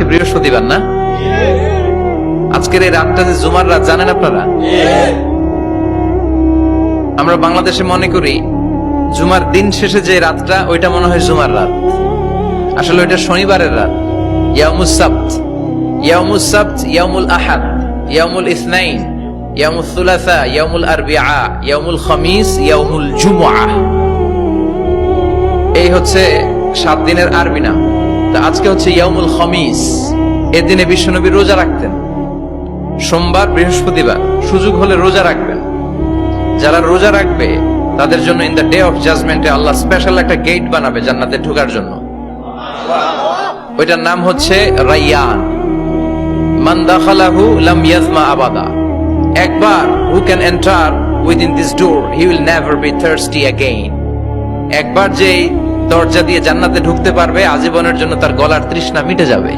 আজকে বৃহস্পতিবার না? আজকের এই রাতটা যে জুমার রাত জানেন আপনারা? আমরা বাংলাদেশে মনে করি জুমার দিন শেষে যে রাতটা ওইটা মনে হয় জুমার রাত, আসলে ওইটা শনিবারের রাত। ইয়াউমুস সাবত, ইয়াউমুস সাবত, ইয়াউমুল আহাদ, ইয়াউমুল ইসনাইন, ইয়াউমুল সুলাসা, ইয়াউমুল আরবিআ, ইয়াউমুল খামিস, ইয়াউমুল জুমআহ। এই হচ্ছে 7 দিনের আরবি নাম। তা আজকে হচ্ছে ইয়াউমুল খামিস। এই দিনে বিশ্বনবী রোজা রাখতেন, সোমবার বৃহস্পতিবার সুযোগ হলে রোজা রাখবেন। যারা রোজা রাখবে তাদের জন্য ইন দ্য ডে অফ জাজমেন্টে আল্লাহ স্পেশাল একটা গেট বানাবে জান্নাতে ঢোকার জন্য। ওইটার নাম হচ্ছে রাইয়ান। মান দাখালাহু লাম ইয়াজমা আবাদা। একবার who can enter within this door he will never be thirsty again. একবার যে দরজা দিয়ে জান্নাতে ঢুকতে পারবে আজীবনের জন্য তার গলার তৃষ্ণা মিটে যাবে।